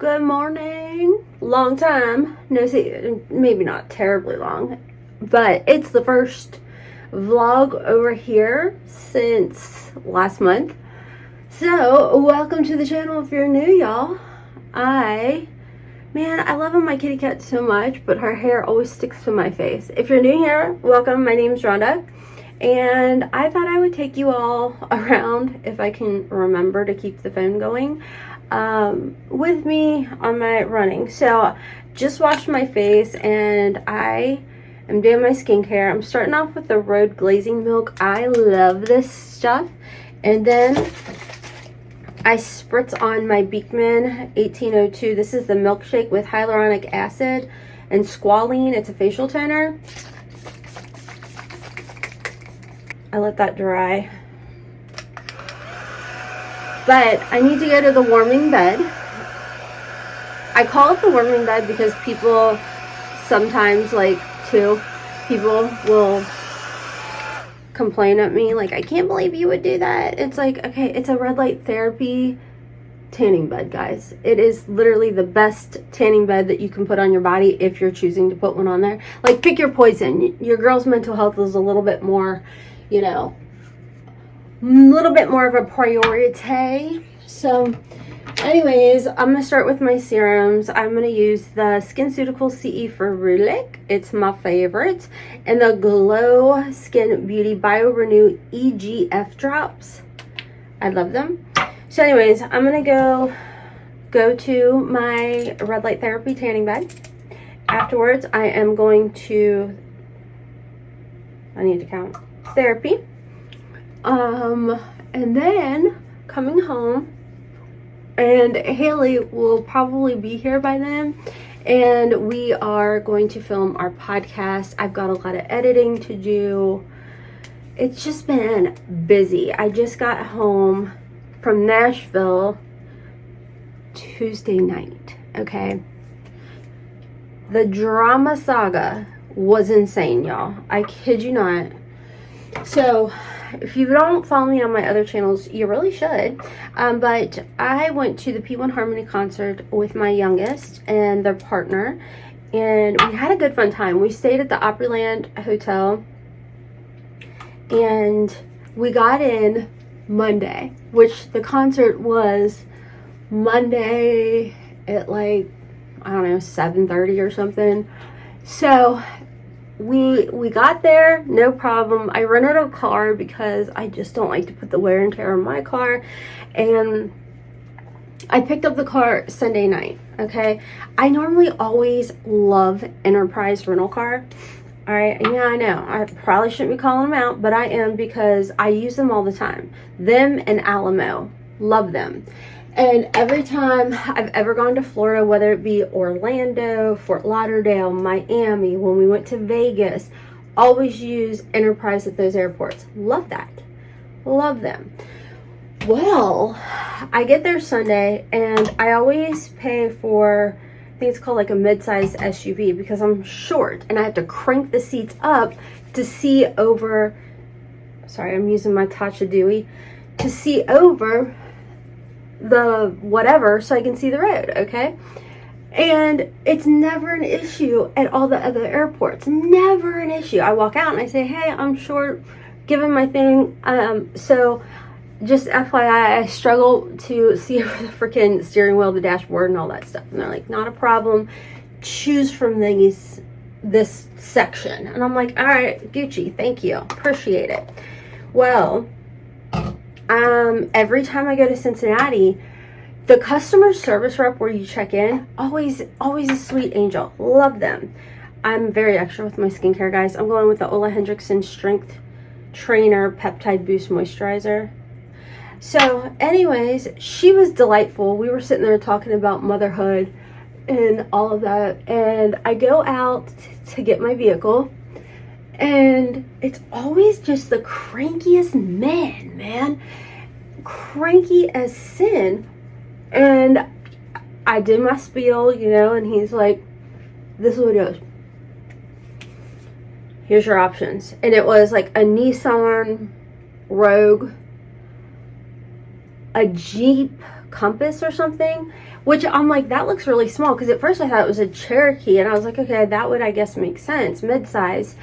Good morning. Long time no see. Maybe not terribly long, but it's the first vlog over here since last month. So welcome to the channel if you're new, y'all. I love my kitty cat so much, but her hair always sticks to my face. If you're new here, welcome. My name's Rhonda, and I thought I would take you all around if I can remember to keep the phone going. With me on my running. So just washed my face and I am doing my skincare. I'm starting off with the Road Glazing Milk. I love this stuff. And then I spritz on my Beekman 1802. This is the milkshake with hyaluronic acid and squalene. It's a facial toner. I let that dry. But I need to go to the warming bed. I call it the warming bed because people sometimes, people will complain at me, like, I can't believe you would do that. It's like, okay, it's a red light therapy tanning bed, guys. It is literally the best tanning bed that you can put on your body if you're choosing to put one on there. Like, pick your poison. Your girl's mental health is a little bit more, a little bit more of a priority. So anyways, I'm gonna start with my serums. I'm gonna use the SkinCeuticals CE Ferulic. It's my favorite. And the Glow Skin Beauty Bio Renew EGF drops. I love them. So anyways, I'm gonna go to my red light therapy tanning bed. Afterwards, I am going to, I need to count, therapy. And then coming home, and Haley will probably be here by then, and we are going to film our podcast. I've got a lot of editing to do. It's just been busy. I just got home from Nashville Tuesday night, okay? The drama saga was insane, y'all. I kid you not. So if you don't follow me on my other channels, you really should. But I went to the P1 Harmony concert with my youngest and their partner, and we had a good fun time. We stayed at the Opryland Hotel, and we got in Monday, which the concert was Monday at 7:30 or something. So we got there, no problem. I rented a car because I just don't like to put the wear and tear on my car. And I picked up the car Sunday night, okay? I normally always love Enterprise rental car. All right, yeah, I know. I probably shouldn't be calling them out, but I am because I use them all the time. Them and Alamo. Love them. And every time I've ever gone to Florida, whether it be Orlando, Fort Lauderdale, Miami, when we went to Vegas, always use Enterprise at those airports. Love that. Love them. Well, I get there Sunday, and I always pay for, I think it's called like a mid-size SUV, because I'm short, and I have to crank the seats up to see over, sorry, I'm using my Tatcha Dewy, to see over the whatever so I can see the road, okay? And it's never an issue at all the other airports. Never an issue. I walk out and I say, hey, I'm short, give them my thing. So just FYI, I struggle to see over the freaking steering wheel, the dashboard, and all that stuff. And they're like, not a problem. Choose from this section. And I'm like, all right, Gucci, thank you. Appreciate it. Well, every time I go to Cincinnati, the customer service rep where you check in, always a sweet angel. Love them. I'm very extra with my skincare, guys. I'm going with the Ole Hendrickson Strength Trainer Peptide Boost Moisturizer. So anyways, she was delightful. We were sitting there talking about motherhood and all of that. And I go out to get my vehicle, and it's always just the crankiest men, man. Cranky as sin. And I did my spiel, and he's like, this is what it goes. Here's your options. And it was like a Nissan Rogue, a Jeep Compass or something which I'm like, that looks really small, because at first I thought it was a Cherokee, and I was like, okay, that would, I guess, make sense, mid-size,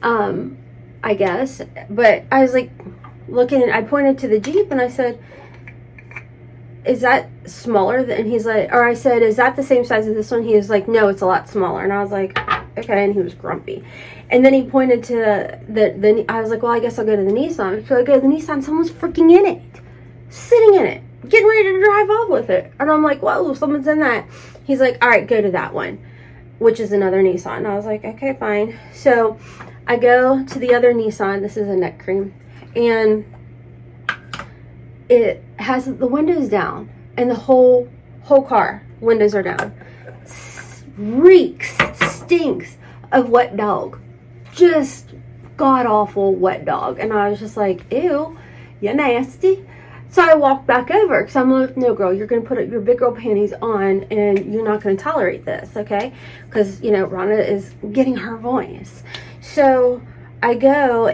I guess. But I was like looking, I pointed to the Jeep and I said, is that smaller than, and he's like, or I said, is that the same size as this one? He was like, no, it's a lot smaller. And I was like, okay, and he was grumpy. And then he pointed to the I was like, well, I guess I'll go to the Nissan. So I go to the Nissan, someone's freaking in it, sitting in it, getting ready to drive off with it. And I'm like, whoa, someone's in that. He's like, all right, go to that one, which is another Nissan. And I was like, okay, fine. So I go to the other Nissan. This is a neck cream, and it has the windows down, and the whole car windows are down. Reeks, stinks of wet dog, just god awful wet dog. And I was just like, ew, you're nasty. So I walked back over, because I'm like, no, girl, you're gonna put your big girl panties on, and you're not gonna tolerate this, okay? Because, you know, Rhonda is getting her voice. So I go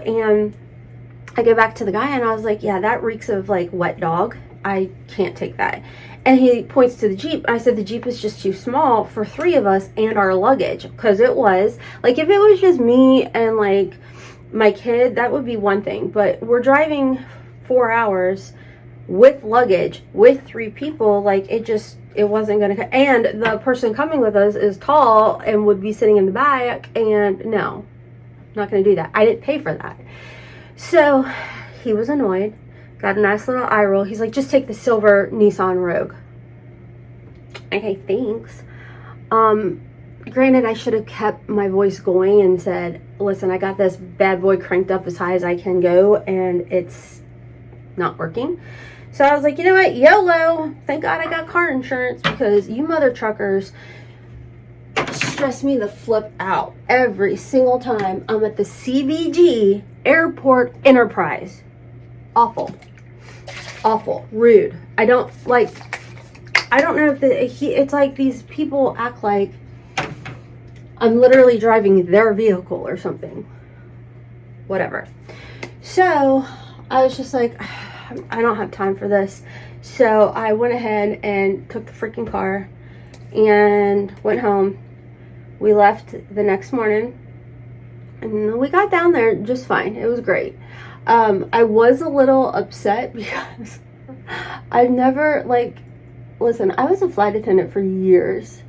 back to the guy, and I was like, yeah, that reeks of like wet dog. I can't take that. And he points to the Jeep. I said, the Jeep is just too small for 3 of us and our luggage. Because it was, like, if it was just me and like my kid, that would be one thing. But we're driving 4 hours with luggage, with 3 people. Like, it wasn't going to, and the person coming with us is tall and would be sitting in the back. And no, not going to do that. I didn't pay for that. So he was annoyed, got a nice little eye roll. He's like, just take the silver Nissan Rogue. Okay, thanks. Granted, I should have kept my voice going and said, listen, I got this bad boy cranked up as high as I can go, and it's not working. So I was like, you know what, YOLO. Thank God I got car insurance, because you mother truckers stress me the flip out every single time I'm at the CVG Airport Enterprise. Awful, rude. I don't know if it's like these people act like I'm literally driving their vehicle or something. Whatever. So I was just like, I don't have time for this. So I went ahead and took the freaking car and went home. We left the next morning, and we got down there just fine. It was great. I was a little upset because I've never, listen, I was a flight attendant for years.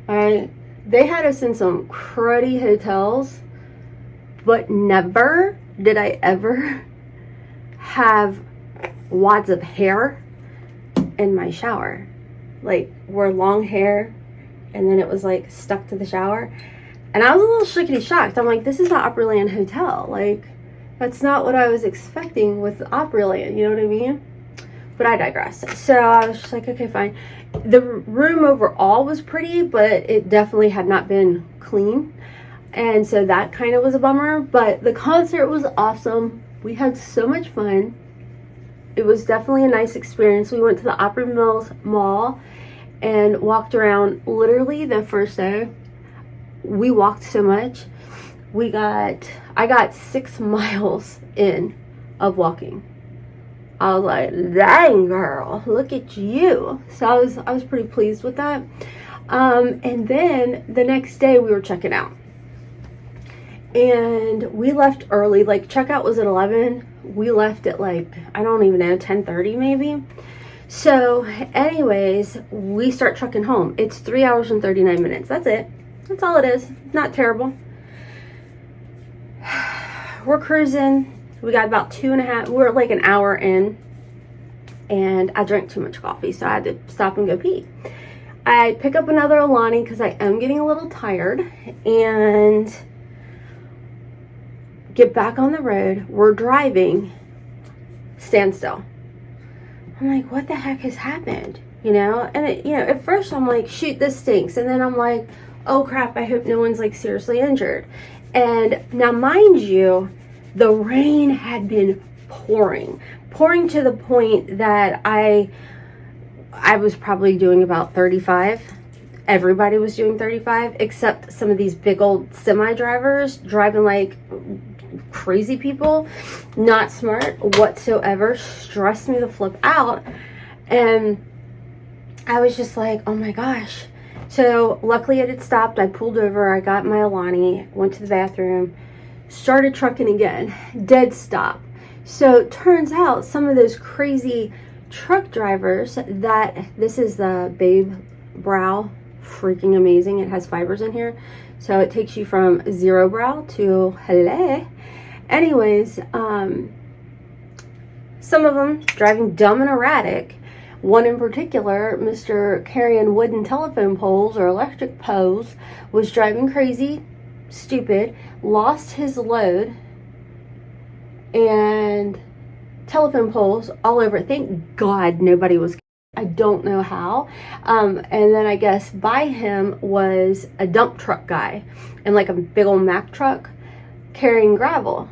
They had us in some cruddy hotels, but never did I ever have wads of hair in my shower. Like, wore long hair, and then it was like stuck to the shower. And I was a little shickety shocked. I'm like, this is the Opryland Hotel. Like, that's not what I was expecting with Opryland, you know what I mean? But I digress. So I was just like, okay, fine. The room overall was pretty, but it definitely had not been clean. And so that kind of was a bummer. But the concert was awesome. We had so much fun. It was definitely a nice experience. We went to the Opry Mills Mall and walked around. Literally the first day, we walked so much. I got 6 miles in of walking. I was like, dang girl, look at you. So I was pretty pleased with that. And then the next day we were checking out. And we left early. Like, checkout was at 11. We left at like, I don't even know, 10:30 maybe. So anyways, we start trucking home. It's 3 hours and 39 minutes. That's it. That's all it is. Not terrible. We're cruising. We got about 2.5, we're like an hour in, and I drank too much coffee, so I had to stop and go pee. I pick up another Alani because I am getting a little tired, and get back on the road. We're driving, standstill. I'm like, what the heck has happened? You know, and at first I'm like, shoot, this stinks, and then I'm like, oh crap, I hope no one's like seriously injured. And now, mind you, the rain had been pouring to the point that I was probably doing about 35. Everybody was doing 35, except some of these big old semi drivers driving like crazy people. Not smart whatsoever. Stressed me the flip out. And I was just like, oh my gosh. So luckily it had stopped. I pulled over, I got my Alani, went to the bathroom, started trucking again, dead stop. So it turns out some of those crazy truck drivers that, this is the Babe Brow, freaking amazing. It has fibers in here. So it takes you from zero brow to hello. Anyways, some of them driving dumb and erratic. One in particular, Mr. carrying wooden telephone poles or electric poles, was driving crazy, stupid, lost his load, and telephone poles all over. Thank God nobody was. I don't know how. And then I guess by him was a dump truck guy and like a big old Mack truck carrying gravel.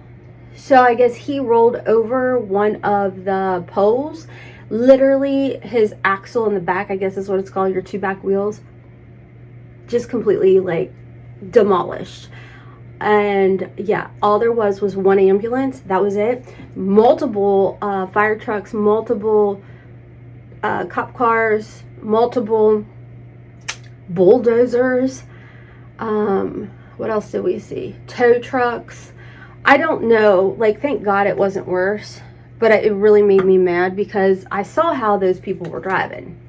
So I guess he rolled over one of the poles. Literally his axle in the back, I guess is what it's called, your two back wheels, just completely like demolished. And yeah, all there was one ambulance. That was it. Multiple fire trucks, multiple cop cars, multiple bulldozers. What else did we see? Tow trucks. I don't know, like, thank God it wasn't worse, but it really made me mad because I saw how those people were driving.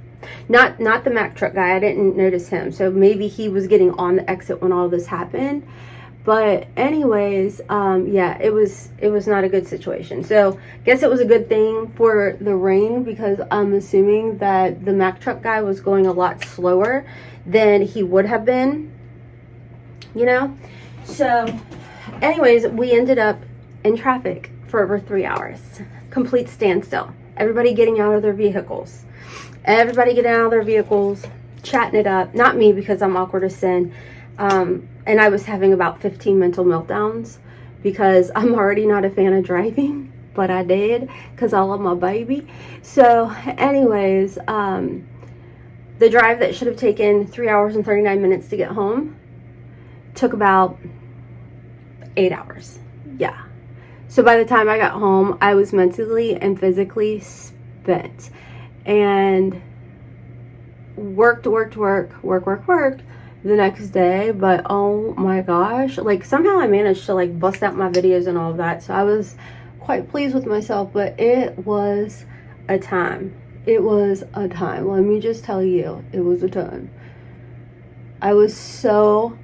Not the Mack truck guy, I didn't notice him, so maybe he was getting on the exit when all this happened. But anyways, yeah, it was not a good situation. So I guess it was a good thing for the rain, because I'm assuming that the Mack truck guy was going a lot slower than he would have been, you know. So anyways, we ended up in traffic for over 3 hours. Complete standstill. Everybody getting out of their vehicles. Everybody getting out of their vehicles, chatting it up. Not me, because I'm awkward as sin. And I was having about 15 mental meltdowns because I'm already not a fan of driving, but I did because I love my baby. So anyways, the drive that should have taken 3 hours and 39 minutes to get home took about 8 hours. Yeah. So by the time I got home, I was mentally and physically spent, and worked the next day. But oh my gosh, like somehow I managed to like bust out my videos and all of that. So I was quite pleased with myself, but it was a time. It was a time. Let me just tell you, it was a time. I was so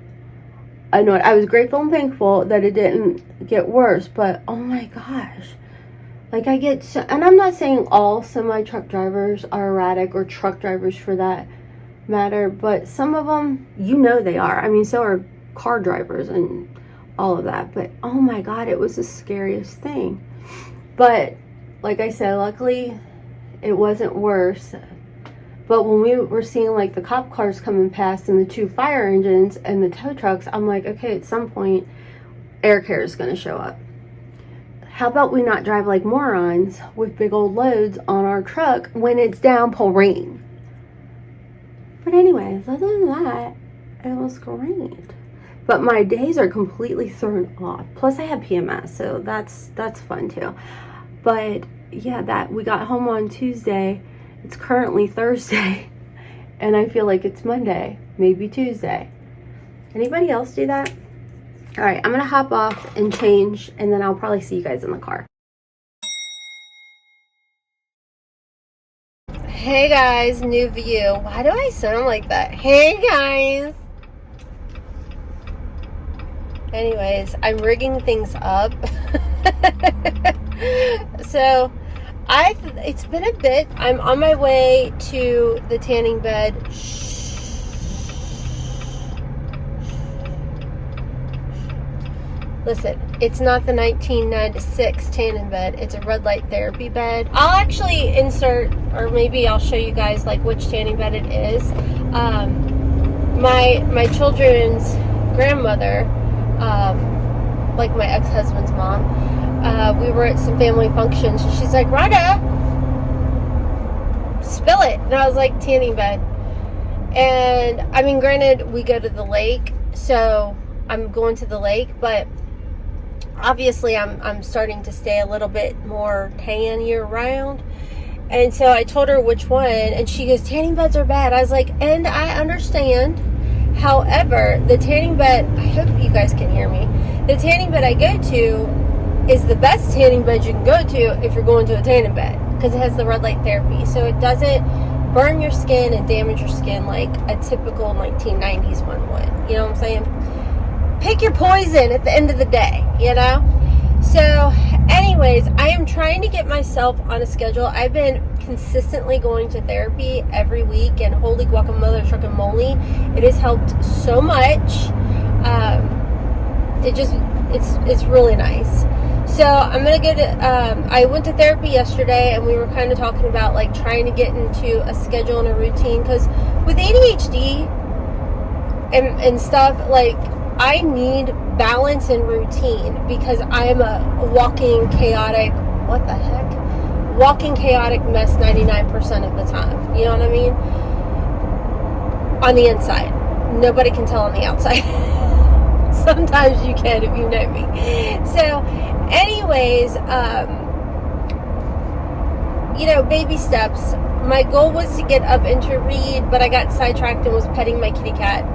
annoyed. I was grateful and thankful that it didn't get worse, but oh my gosh. Like I get so, and I'm not saying all semi-truck drivers are erratic, or truck drivers for that matter, but some of them, you know, they are. I mean, so are car drivers and all of that. But oh my God, it was the scariest thing. But like I said, luckily it wasn't worse. But when we were seeing like the cop cars coming past and the 2 fire engines and the tow trucks, I'm like, okay, at some point air care is going to show up. How about we not drive like morons with big old loads on our truck when it's downpouring? But anyways, other than that, it was great. But my days are completely thrown off. Plus I have PMS, so that's fun too. But yeah, that we got home on Tuesday. It's currently Thursday, and I feel like it's Monday, maybe Tuesday. Anybody else do that? All right, I'm gonna hop off and change, and then I'll probably see you guys in the car. Hey guys, new view. Why do I sound like that? Hey guys. Anyways, I'm rigging things up. So it's been a bit. I'm on my way to the tanning bed. Listen, it's not the 1996 tanning bed. It's a red light therapy bed. I'll actually insert, or maybe I'll show you guys like which tanning bed it is. My children's grandmother, like my ex-husband's mom, we were at some family functions, and she's like, Rhonda, spill it. And I was like, tanning bed. And I mean, granted, we go to the lake, so I'm going to the lake, but obviously I'm starting to stay a little bit more tan year round, And so I told her which one, and she goes, tanning beds are bad. I was like, and I understand. However, the tanning bed, I hope you guys can hear me. The tanning bed I go to is the best tanning bed you can go to if you're going to a tanning bed, because it has the red light therapy. So it doesn't burn your skin and damage your skin like a typical 1990s one would. You know what I'm saying? Pick your poison at the end of the day, you know? So, anyways, I am trying to get myself on a schedule. I've been consistently going to therapy every week, and holy guacamole, truckamole, it has helped so much. It's really nice. So I'm gonna go to. I went to therapy yesterday, and we were kind of talking about like trying to get into a schedule and a routine, because with ADHD and stuff, like, I need balance and routine, because I am a walking chaotic, what the heck? Walking chaotic mess 99% of the time. You know what I mean? On the inside. Nobody can tell on the outside. Sometimes you can if you know me. So, anyways, you know, baby steps. My goal was to get up and to read, but I got sidetracked and was petting my kitty cat.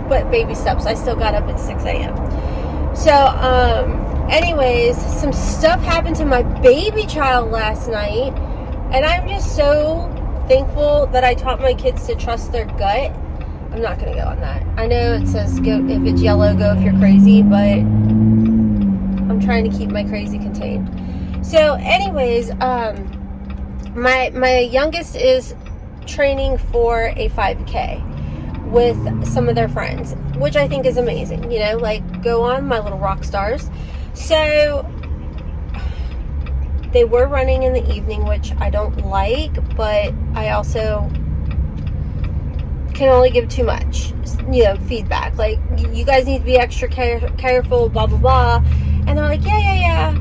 But baby steps, I still got up at 6 a.m. So, anyways, some stuff happened to my baby child last night, and I'm just so thankful that I taught my kids to trust their gut. I'm not going to go on that. I know it says go if it's yellow, go if you're crazy, but I'm trying to keep my crazy contained. So, anyways, my youngest is training for a 5K with some of their friends, which I think is amazing. You know, like, go on, my little rock stars. So they were running in the evening, which I don't like, but I also can only give too much, you know, feedback. Like, you guys need to be extra careful, blah, blah, blah. And they're like, yeah.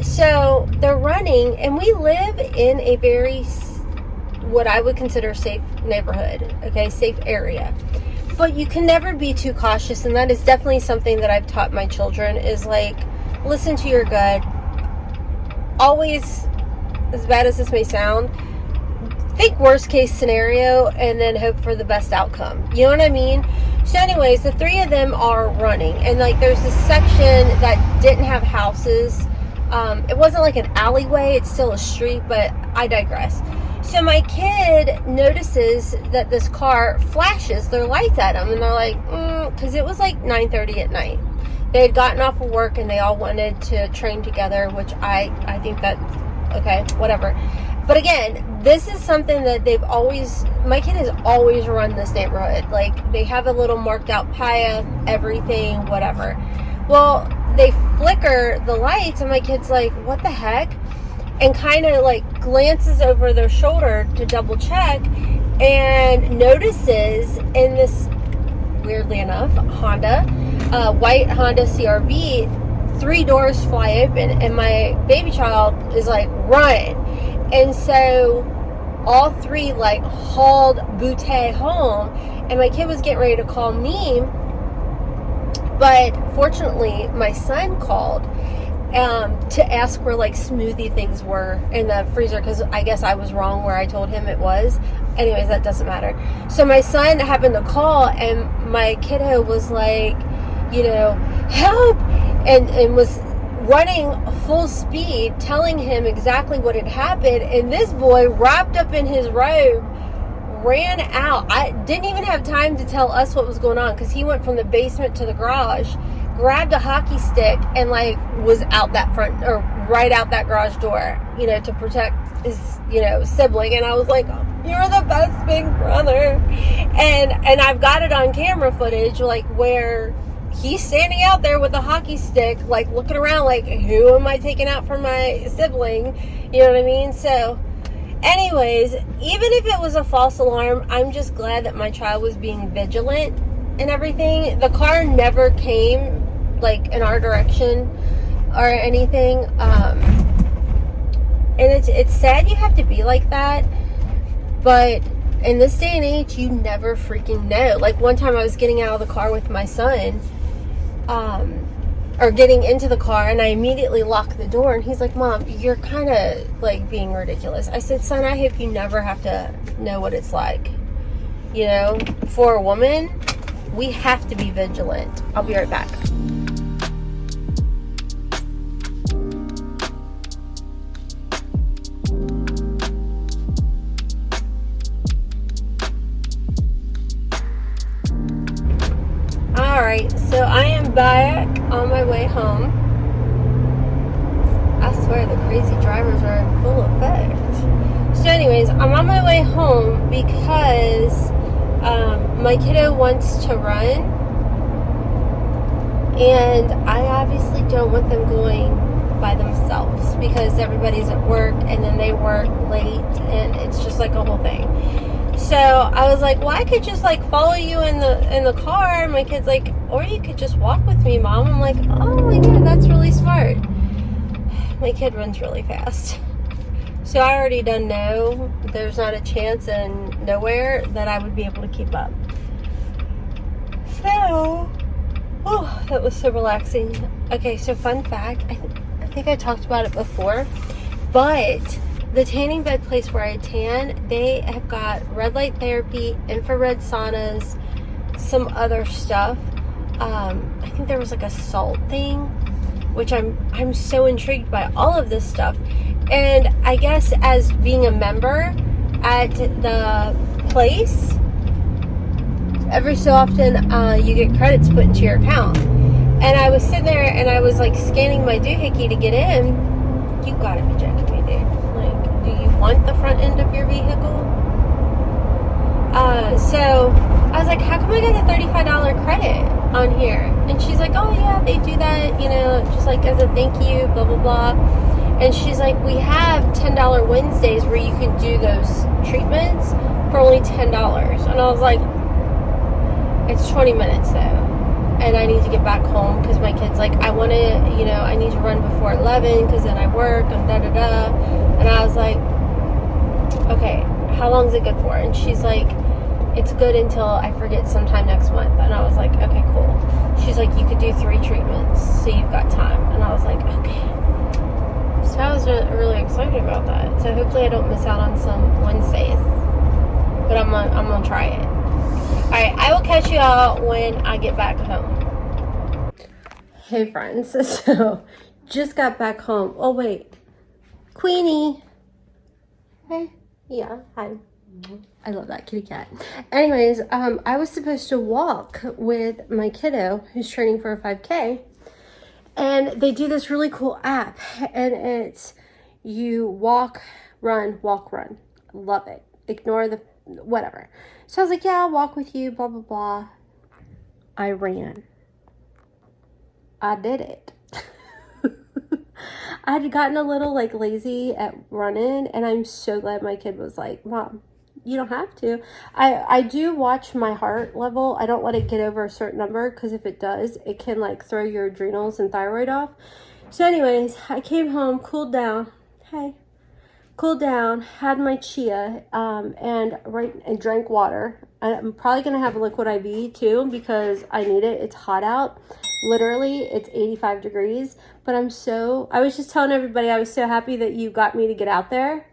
So they're running, and we live in a very, what I would consider safe neighborhood, okay, safe area. But you can never be too cautious, and that is definitely something that I've taught my children, is like, listen to your gut. Always, as bad as this may sound, think worst case scenario and then hope for the best outcome. You know what I mean? So anyways, the three of them are running, and like, there's this section that didn't have houses. It wasn't like an alleyway, it's still a street, but I digress. So my kid notices that this car flashes their lights at them, and they're like, because it was like 9:30 at night. They had gotten off of work, and they all wanted to train together, which I think that, okay, whatever. But again, this is something that my kid has always run this neighborhood. Like, they have a little marked out path, everything, whatever. Well, they flicker the lights, and my kid's like, what the heck? And kind of like glances over their shoulder to double check, and notices in this, weirdly enough, white Honda CRV, 3 doors fly open, and my baby child is like, run. And so all 3 like hauled Boutte home, and my kid was getting ready to call me, but fortunately my son called to ask where like smoothie things were in the freezer, because I guess I was wrong where I told him it was. Anyways, that doesn't matter. So my son happened to call, and my kiddo was like, you know, help, and was running full speed, telling him exactly what had happened. And this boy, wrapped up in his robe, ran out. I didn't even have time to tell us what was going on, because he went from the basement to the garage, grabbed a hockey stick, and like was out that front, or right out that garage door, you know, to protect his, you know, sibling. And I was like, you're the best big brother. And I've got it on camera footage, like, where he's standing out there with a hockey stick, like looking around like, who am I taking out for my sibling? You know what I mean? So anyways, even if it was a false alarm, I'm just glad that my child was being vigilant and everything. The car never came like in our direction or anything. And it's sad you have to be like that, but in this day and age, you never freaking know. Like, one time I was getting out of the car with my son, or getting into the car, and I immediately lock the door, and he's like, Mom, you're kind of like being ridiculous. I said, son, I hope you never have to know what it's like. You know, for a woman, we have to be vigilant. I'll be right back. Alright, so I am back on my way home. I swear the crazy drivers are in full effect. So anyways, I'm on my way home because my kiddo wants to run, and I obviously don't want them going by themselves because everybody's at work and then they work late, and it's just like a whole thing. So I was like, well, I could just like follow you in the car. And my kid's like, or you could just walk with me, Mom. I'm like, oh my God, that's really smart. My kid runs really fast. So I already done know there's not a chance in nowhere that I would be able to keep up. So, oh, that was so relaxing. Okay, so fun fact, I think I talked about it before, but the tanning bed place where I tan, they have got red light therapy, infrared saunas, some other stuff. I think there was like a salt thing, which I'm so intrigued by all of this stuff. And I guess as being a member at the place, every so often you get credits put into your account. And I was sitting there and I was like scanning my doohickey to get in. You gotta be joking me, dude. Like, do you want the front end of your vehicle? So I was like, how come I got a $35 credit on here? And she's like, oh yeah, they do that, you know, just like as a thank you, blah, blah, blah. And she's like, we have $10 Wednesdays where you can do those treatments for only $10. And I was like, it's 20 minutes though. And I need to get back home because my kid's like, I want to, you know, I need to run before 11 because then I work and da-da-da. And I was like, okay, how long is it good for? And she's like, it's good until I forget sometime next month. And I was like, okay, cool. She's like, you could do 3 treatments, so you've got time. And I was like, okay. So I was really excited about that. So hopefully I don't miss out on some Wednesdays. But I'm gonna try it. Alright, I will catch you all when I get back home. Hey friends, so just got back home. Oh wait, Queenie. Hey, yeah, hi. I love that kitty cat. Anyways, I was supposed to walk with my kiddo who's training for a 5K. And they do this really cool app, and it's you walk, run, walk, run. Love it. Ignore the whatever. So I was like, yeah, I'll walk with you, blah, blah, blah. I ran. I did it. I had gotten a little like lazy at running, and I'm so glad my kid was like, Mom, you don't have to. I do watch my heart level. I don't let it get over a certain number because if it does, it can like throw your adrenals and thyroid off. So anyways, I came home, cooled down. Hey. Cooled down, had my chia, and drank water. I'm probably going to have a liquid IV too because I need it. It's hot out. Literally, it's 85 degrees. But I was just telling everybody I was so happy that you got me to get out there.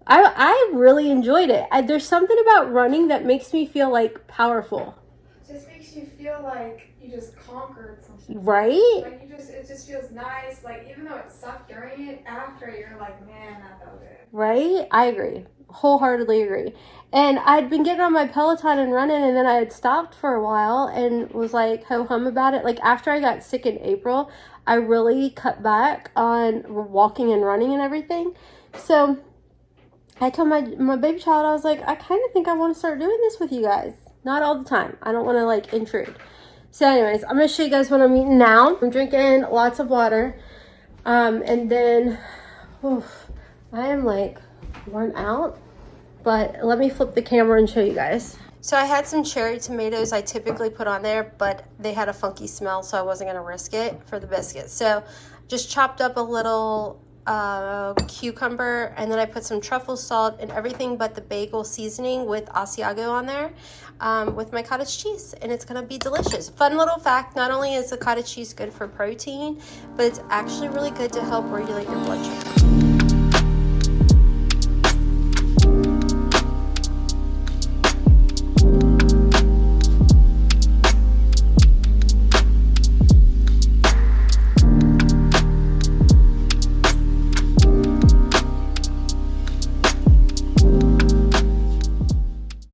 I really enjoyed it. There's something about running that makes me feel like powerful. It just makes you feel like you just conquered something. Right? Like it just feels nice. Like even though it sucked during it, after you're like, man, that felt good. Right? I agree. Wholeheartedly agree. And I'd been getting on my Peloton and running, and then I had stopped for a while and was like ho-hum about it. Like after I got sick in April, I really cut back on walking and running and everything. So I told my baby child, I was like, I kind of think I want to start doing this with you guys. Not all the time. I don't want to like intrude. So anyways, I'm going to show you guys what I'm eating now. I'm drinking lots of water. And then, I am like worn out. But let me flip the camera and show you guys. So I had some cherry tomatoes I typically put on there, but they had a funky smell, so I wasn't going to risk it for the biscuits. So just chopped up a little cucumber, and then I put some truffle salt and everything but the bagel seasoning with Asiago on there with my cottage cheese, and it's gonna be delicious. Fun little fact, not only is the cottage cheese good for protein, but it's actually really good to help regulate your blood sugar.